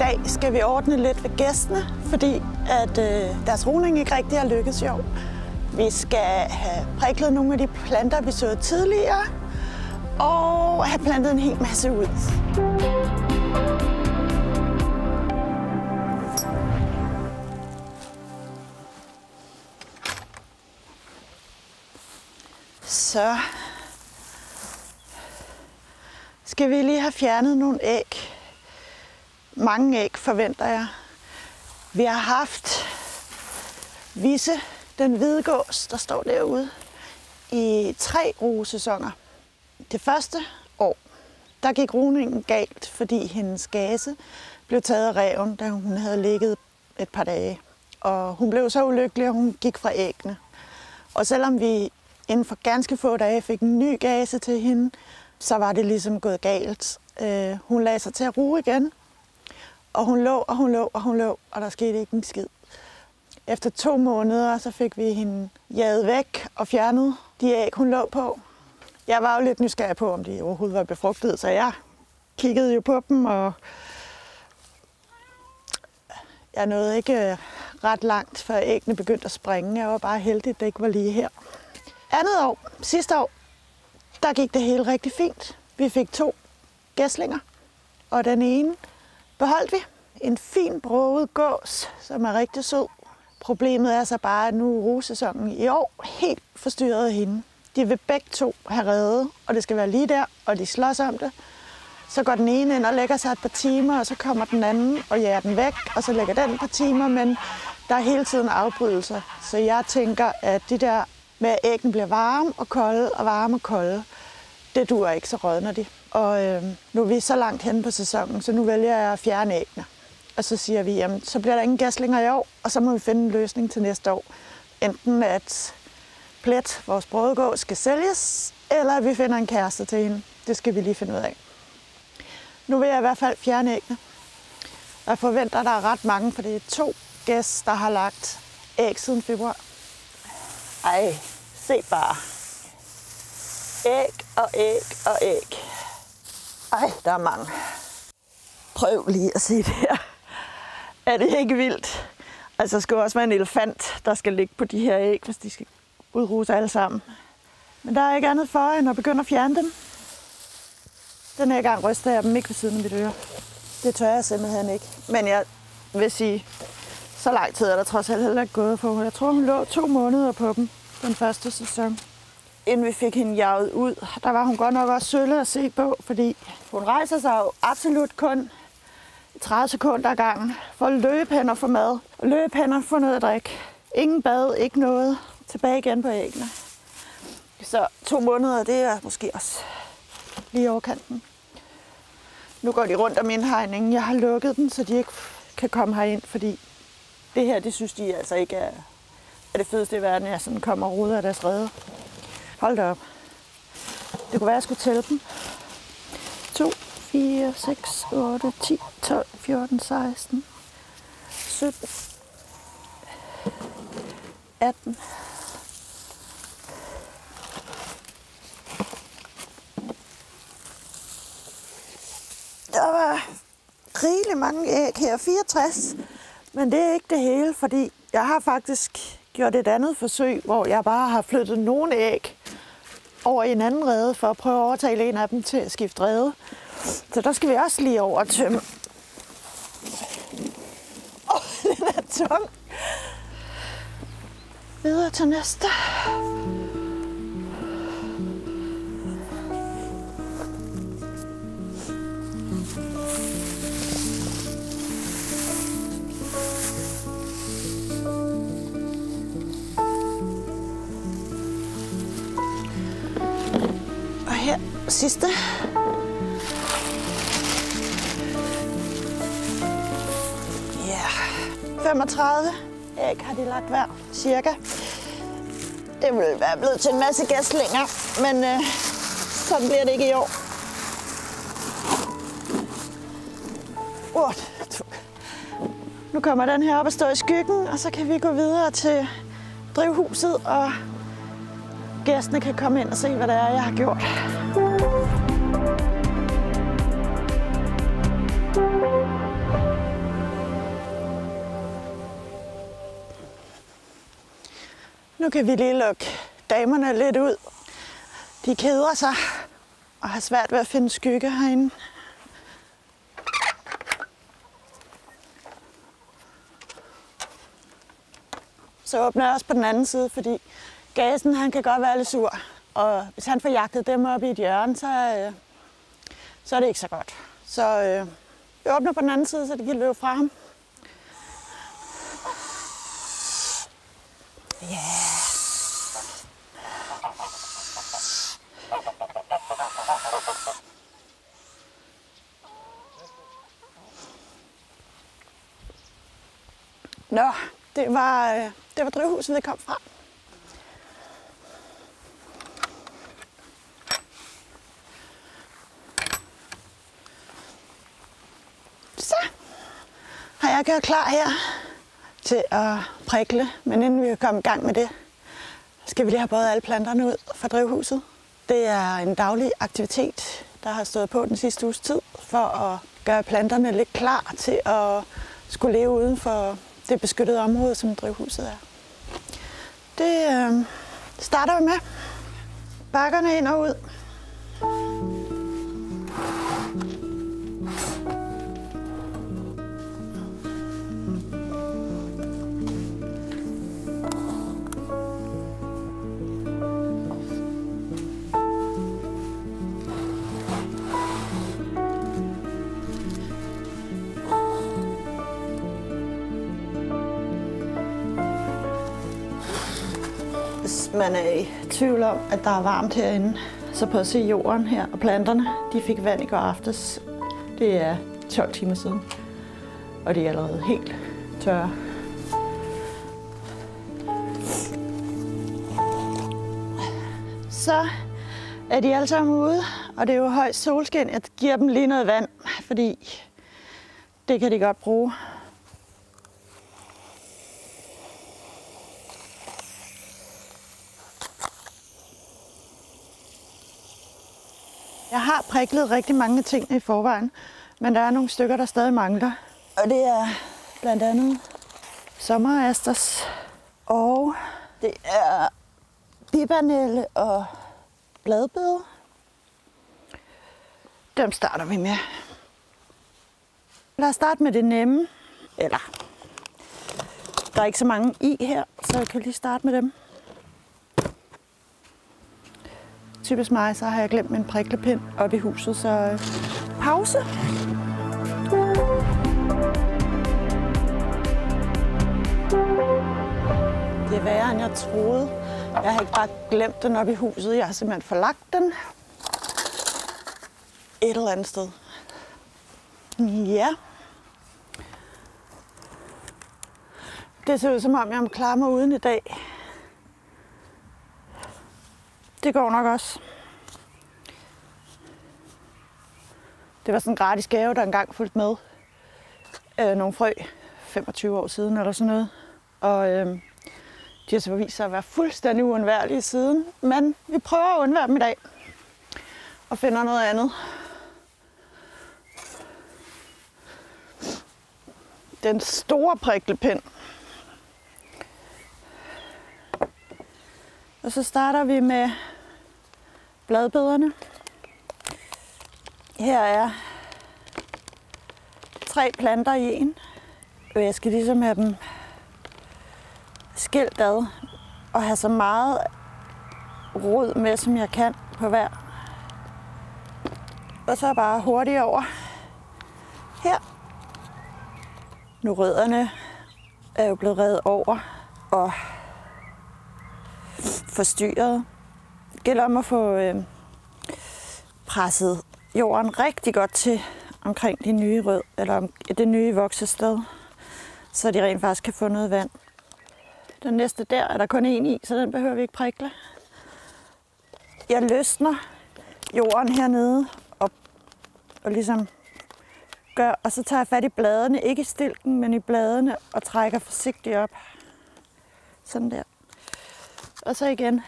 dag skal vi ordne lidt ved gæstene, fordi at deres roning ikke rigtig har lykkes i år. Vi skal have priklet nogle af de planter, vi så tidligere, og have plantet en hel masse ud. Så skal vi lige have fjernet nogle æg. Mange æg forventer jeg. Vi har haft Visse, den hvide gås, der står derude, i 3 rugesæsoner. Det første år, der gik rugningen galt, fordi hendes gase blev taget af ræven, da hun havde ligget et par dage. Og hun blev så ulykkelig, at hun gik fra æggene. Og selvom vi inden for ganske få dage fik en ny gase til hende, så var det ligesom gået galt. Hun lagde sig til at ruge igen, og hun lå, og der skete ikke en skid. Efter 2 måneder, så fik vi hende jaget væk og fjernet de æg, hun lå på. Jeg var jo lidt nysgerrig på, om de overhovedet var befrugtede, så jeg kiggede jo på dem, og jeg nåede ikke ret langt, før æggene begyndte at springe. Jeg var bare heldig, at det ikke var lige her. Andet år, sidste år, der gik det hele rigtig fint. Vi fik 2 gæslinger, og den ene beholdt vi. En fin broget gås, som er rigtig sød. Problemet er så bare, at nu er rugesæsonen i år helt forstyrret af hende. De vil begge 2 have reddet, og det skal være lige der, og de slås om det. Så går den ene ind og lægger sig et par timer, og så kommer den anden og jager den væk, og så lægger den et par timer, men der er hele tiden afbrydelser. Så jeg tænker, at det der med, at æggene bliver varme og kolde og varme og kolde, det duer ikke, så rådner de. Og nu er vi så langt henne på sæsonen, så nu vælger jeg at fjerne æggene. Og så siger vi, jamen, så bliver der ingen gæslinger i år, og så må vi finde en løsning til næste år. Enten at Plet, vores brødgås, skal sælges, eller at vi finder en kæreste til hende. Det skal vi lige finde ud af. Nu vil jeg i hvert fald fjerne æggene. Jeg forventer, at der er ret mange, for det er 2 gæs, der har lagt æg siden februar. Ej, se bare. Æg og æg og æg. Ej, der er mange. Prøv lige at se det her. Er det ikke vildt? Altså, der skal også være en elefant, der skal ligge på de her æg, hvis de skal udruge sig alle sammen. Men der er ikke andet for, end at begynde at fjerne dem. Den her gang ryster jeg dem ikke ved siden af mit øre. Det tør jeg simpelthen ikke. Men jeg vil sige, så lang tid er der trods alt heller ikke gået på. Jeg tror, hun lå 2 måneder på dem den første sæson. Inden vi fik hende jaget ud, der var hun godt nok også sølle at se på, fordi hun rejser sig jo absolut kun 30 sekunder ad gangen for at løbe hen og få mad. Og løbe hen og få noget at drikke. Ingen bad, ikke noget. Tilbage igen på æggene. Så 2 måneder, det er måske også lige overkanten. Nu går de rundt om indhegningen. Jeg har lukket den, så de ikke kan komme herind, fordi det her, det synes de altså ikke er det fedeste i verden, jeg sådan kommer og roder af deres rede. Hold da op. Det kunne være, at jeg skulle tælle dem. 2, 4, 6, 8, 10, 12, 14, 16, 17, 18. Der var rigeligt mange æg her, 64, men det er ikke det hele, fordi jeg har faktisk gjort et andet forsøg, hvor jeg bare har flyttet nogle æg over i en anden rede, for at prøve at overtale en af dem til at skifte rede. Så der skal vi også lige over og tømme. Den er tung. Videre til næste. Og her sidste. Ja, 35 æg har de lagt hver, cirka. Det ville være blevet til en masse gæslinger, men sådan bliver det ikke i år. Nu kommer den her op og stå i skyggen, og så kan vi gå videre til drivhuset, og gæstene kan komme ind og se, hvad det er, jeg har gjort. Nu kan vi lige lukke damerne lidt ud. De keder sig og har svært ved at finde skygge herinde. Så åbner jeg også på den anden side, fordi gasen han kan godt være lidt sur. Og hvis han får jagtet dem op i et hjørne, så er det ikke så godt. Så jeg åbner på den anden side, så de kan løbe fra ham. Ja. Nå, det var drivhuset, vi kom fra. Så har jeg gjort klar her til at prikle, men inden vi kan komme i gang med det, skal vi lige have båret alle planterne ud fra drivhuset. Det er en daglig aktivitet, der har stået på den sidste uges tid, for at gøre planterne lidt klar til at skulle leve uden for det beskyttede område, som drivhuset er. Det starter vi med. Bakkerne ind og ud. Hvis man er i tvivl om, at der er varmt herinde, så prøv at se jorden her og planterne. De fik vand i går aftes. Det er 12 timer siden, og de er allerede helt tørre. Så er de alle sammen ude, og det er jo højt solskin. Jeg giver dem lige noget vand, fordi det kan de godt bruge. Jeg har priklet rigtig mange ting i forvejen, men der er nogle stykker, der stadig mangler. Og det er blandt andet sommerasters, og det er bibernelle og bladbede. Dem starter vi med. Lad os starte med det nemme. Eller, der er ikke så mange i her, så jeg kan lige starte med dem. Typisk mig, så har jeg glemt min priklepind oppe i huset, så pause. Det er værre, end jeg troede. Jeg har ikke bare glemt den oppe i huset, jeg har simpelthen forlagt den et eller andet sted. Ja. Det ser ud som om, jeg må klare mig uden i dag. Det går nok også. Det var sådan en gratis gave, der engang fulgte med. Nogle frø, 25 år siden eller sådan noget. Og de har så vist sig at være fuldstændig uundværlige siden. Men vi prøver at undvære dem i dag. Og finder noget andet. Den store priklepind. Og så starter vi med bladbederne. Her er 3 planter i en. Og jeg skal ligesom have dem skilt ad og have så meget rod med, som jeg kan på hver. Og så bare hurtigt over her. Nu rødderne er jo blevet revet over og forstyrret. Det gælder om at få presset jorden rigtig godt til omkring de nye rød, eller det nye voksested, så de rent faktisk kan få noget vand. Den næste der er der kun en i, så den behøver vi ikke prikle. Jeg løsner jorden hernede og ligesom gør, og så tager jeg fat i bladene, ikke i stilken, men i bladene, og trækker forsigtigt op. Sådan der. Og så igen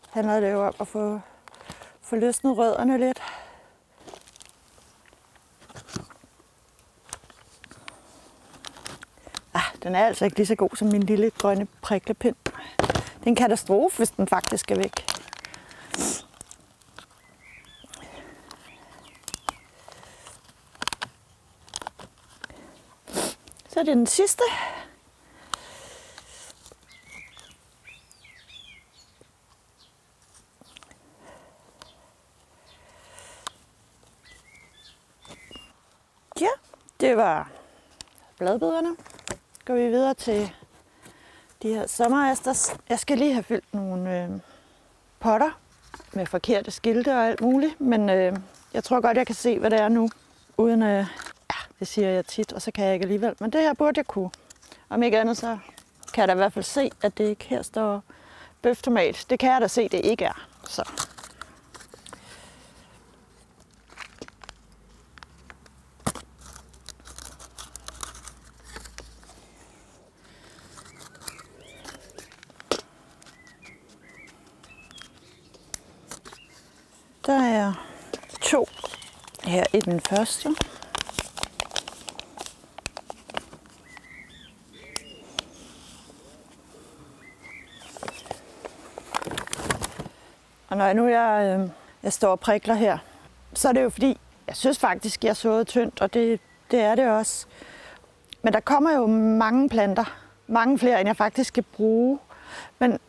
handler det jo om at få løsnet rødderne lidt. Den er altså ikke lige så god som min lille grønne priklepind. Det er en katastrofe, hvis den faktisk skal væk. Så er det den sidste. Ja, det var bladbederne. Går vi videre til de her sommerasters. Jeg skal lige have fyldt nogle potter med forkerte skilte og alt muligt, men jeg tror godt, jeg kan se, hvad det er nu, uden ja, det siger jeg tit, og så kan jeg ikke alligevel. Men det her burde jeg kunne. Om ikke andet, så kan jeg da i hvert fald se, at det ikke her står bøftomat. Det kan jeg da se, det ikke er. Så. Der er 2 her i den første. Og når jeg står og prikler her, så er det jo fordi, jeg synes faktisk, jeg såede tyndt, og det er det også. Men der kommer jo mange planter, mange flere, end jeg faktisk skal bruge. Men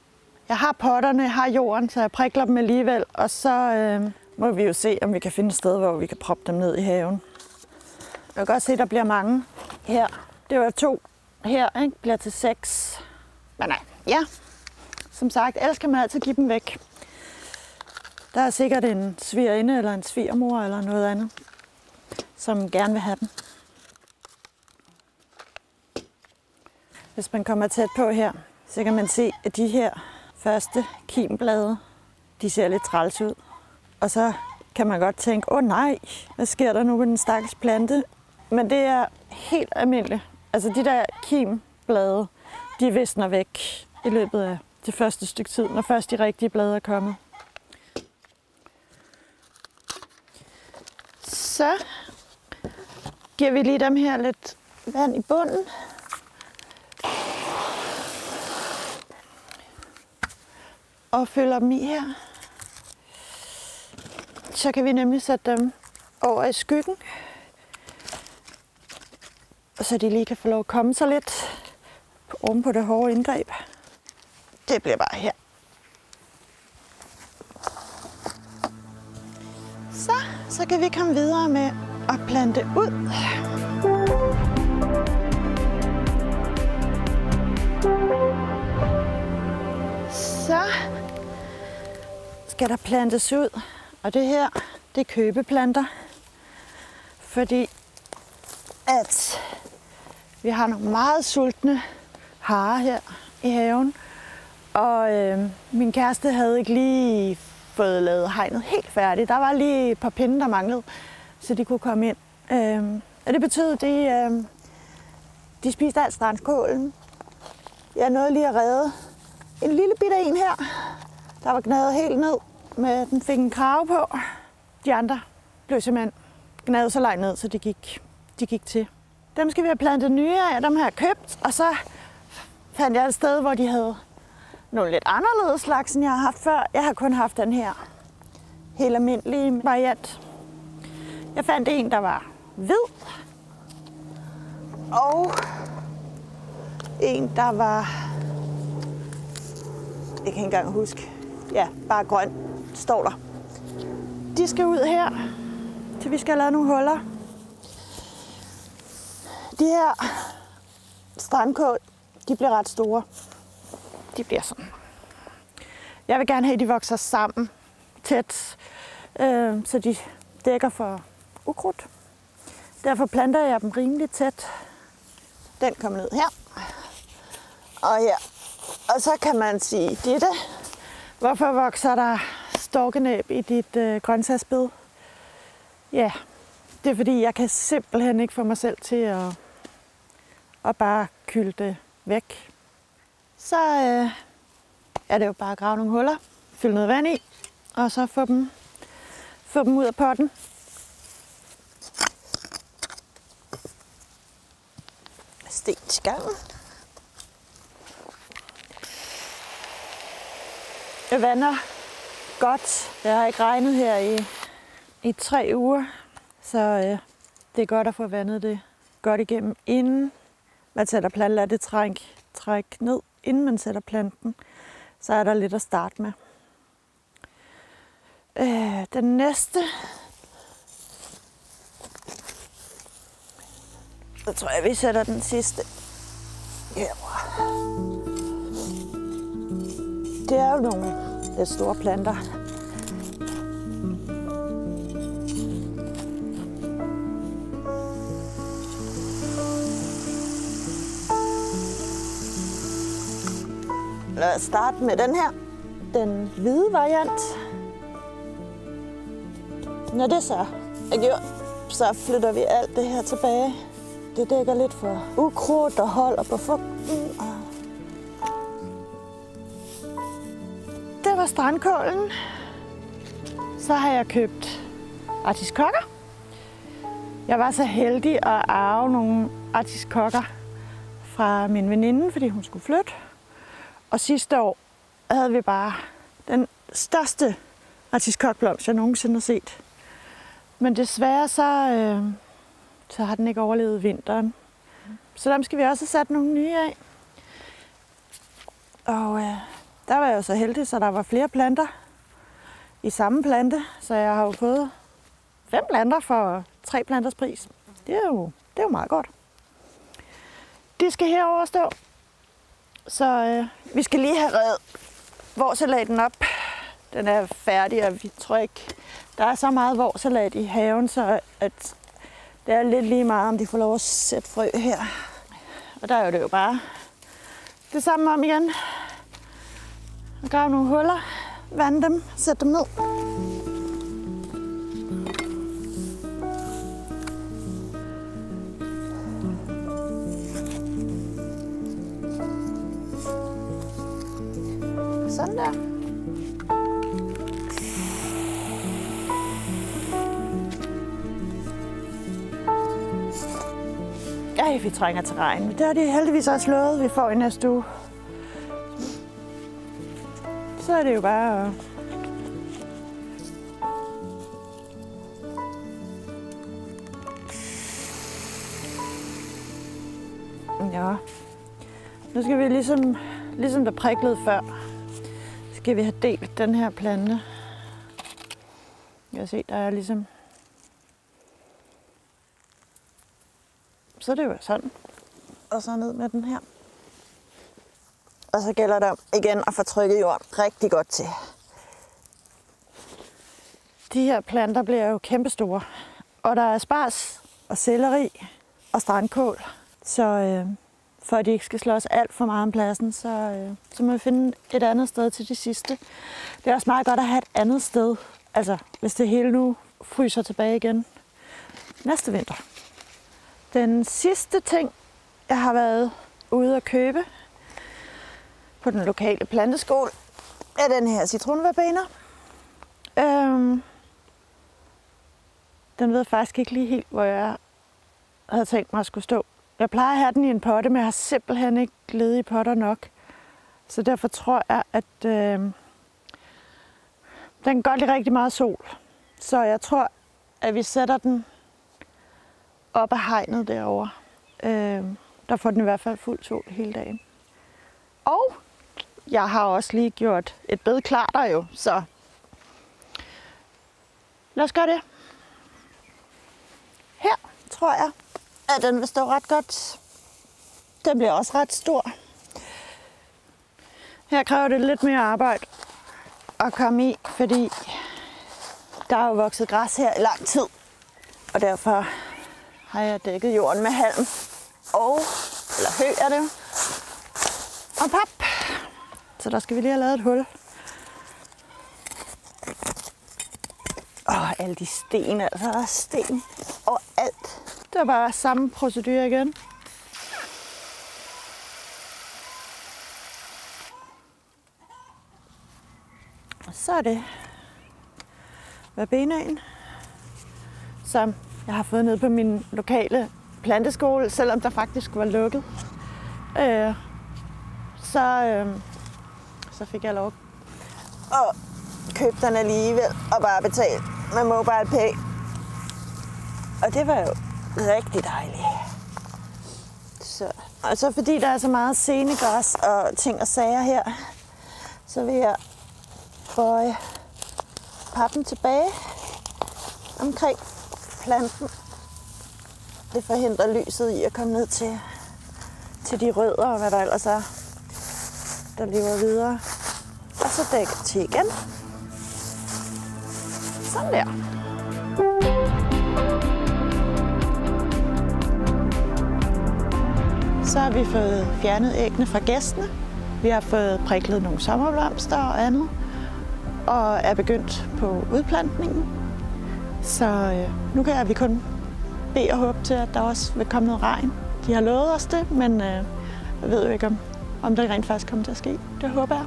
jeg har potterne, jeg har jorden, så jeg prikler dem alligevel, og så må vi jo se, om vi kan finde et sted, hvor vi kan proppe dem ned i haven. Jeg kan godt se, at der bliver mange her. Det var 2 her, ikke? Bliver til 6. Men nej, ja. Som sagt, ellers kan man altid give dem væk. Der er sikkert en svigerinde eller en svigermor eller noget andet, som gerne vil have dem. Hvis man kommer tæt på her, så kan man se, at de her første kimblade, de ser lidt træls ud. Og så kan man godt tænke, åh nej, hvad sker der nu med den stakkels plante? Men det er helt almindeligt. Altså de der kimblade, de visner væk i løbet af det første stykke tid, når først de rigtige blade er kommet. Så giver vi lige dem her lidt vand i bunden. Og fylder dem i her. Så kan vi nemlig sætte dem over i skyggen. Og så de lige kan få lov at komme sig lidt oven på det hårde indgreb. Det bliver bare her. Så kan vi komme videre med at plante ud. Så skal der plantes ud, og det her, det er købeplanter, fordi at vi har nogle meget sultne harer her i haven, og min kæreste havde ikke lige fået lavet hegnet helt færdigt. Der var lige et par pinde, der manglede, så de kunne komme ind. Og det betød, at de spiste alt strandskålen. Jeg nåede lige at redde en lille bitte en her, der var gnadet helt ned, med den fik en krave på. De andre blev simpelthen gnadet så langt ned, så de gik til. Dem skal vi have plantet nye af, dem har jeg købt, og så fandt jeg et sted, hvor de havde nogle lidt anderledes slags, end jeg har haft før. Jeg har kun haft den her helt almindelige variant. Jeg fandt en, der var hvid, og en, der var, jeg kan ikke engang huske, ja, bare grøn, står der. De skal ud her, til vi skal lave nogle huller. De her strandkål, de bliver ret store. De bliver sådan. Jeg vil gerne have, at de vokser sammen tæt, så de dækker for ukrudt. Derfor planter jeg dem rimelig tæt. Den kommer ned her. Og her. Og så kan man sige dette. Hvorfor vokser der storkenæb i dit grøntsagsbed? Ja, det er fordi, jeg kan simpelthen ikke få mig selv til at bare kylde det væk. Så er det jo bare at grave nogle huller, fylde noget vand i, og så få dem ud af potten. Sten til gangen. Jeg vander godt. Jeg har ikke regnet her i 3 uger, så det er godt at få vandet det godt igennem, inden man sætter planten. Lad det trække ned, inden man sætter planten. Så er der lidt at starte med. Den næste, så tror jeg, vi sætter den sidste her. Det er jo nogle lidt store planter. Lad os starte med den her, den hvide variant. Når det så er gjort, så flytter vi alt det her tilbage. Det dækker lidt for ukrudt og holder på fugten. Det var strandkålen. Så har jeg købt artiskokker. Jeg var så heldig at arve nogle artiskokker fra min veninde, fordi hun skulle flytte. Og sidste år havde vi bare den største artiskokblomst, jeg nogensinde har set. Men desværre så har den ikke overlevet vinteren. Så dem skal vi også have sat nogle nye af. Og der var jeg jo så heldig, så der var flere planter i samme plante. Så jeg har jo fået 5 planter for 3 planters pris. Det er jo meget godt. De skal herover stå. Så vi skal lige have revet vårsalaten op. Den er færdig, og vi tror ikke, der er så meget vårsalat i haven, så at det er lidt lige meget, om de får lov at sætte frø her. Og der er det jo bare det samme om igen. Grave nogle huller, vande dem, sætte dem ned. Sådan der. Vi trænger til regn. Det har de heldigvis også slået, vi får i næste uge. Så er det jo bare ja. Nu skal vi ligesom der priklede før, skal vi have delt den her plante. Jeg kan se, der er ligesom. Så det er jo sådan. Og så ned med den her. Og så gælder det igen at få trykket jorden rigtig godt til. De her planter bliver jo kæmpestore. Og der er spars og selleri og strandkål. Så for at de ikke skal slås alt for meget om pladsen, så må vi finde et andet sted til de sidste. Det er også meget godt at have et andet sted. Altså hvis det hele nu fryser tilbage igen næste vinter. Den sidste ting, jeg har været ude at købe på den lokale planteskole, er den her citronverbena. Den ved faktisk ikke lige helt, hvor jeg havde tænkt mig at skulle stå. Jeg plejer at have den i en potte, men jeg har simpelthen ikke ledige potter nok. Så derfor tror jeg, at den kan godt lide rigtig meget sol. Så jeg tror, at vi sætter den op ad hegnet derovre. Der får den i hvert fald fuld sol hele dagen. Og jeg har også lige gjort et bed klar der jo, så lad os gøre det. Her tror jeg, at den vil stå ret godt. Den bliver også ret stor. Her kræver det lidt mere arbejde at komme i, fordi der er jo vokset græs her i lang tid. Og derfor har jeg dækket jorden med halm eller hø er det, og pap. Så der skal vi lige have lavet et hul. Alle de sten, altså der er sten og alt. Det er bare samme procedure igen. Og så er det verbenaen, som jeg har fået ned på min lokale planteskole, selvom der faktisk var lukket. Så fik jeg lov at købe den alligevel og bare betale med MobilePay. Og det var jo rigtig dejligt. Og så fordi der er så meget scenegræs og ting og sager her, så vil jeg bøje pappen tilbage omkring planten. Det forhindrer lyset i at komme ned til de rødder og hvad der ellers er, der lever videre. Og så dækker til igen. Sådan der. Så har vi fået fjernet æggene fra gæstene. Vi har fået priklet nogle sommerblomster og andet. Og er begyndt på udplantningen. Så nu kan vi kun bede og håbe til, at der også vil komme noget regn. De har lovet os det, men jeg ved jo ikke, om det rent faktisk kommer til at ske. Det håber jeg.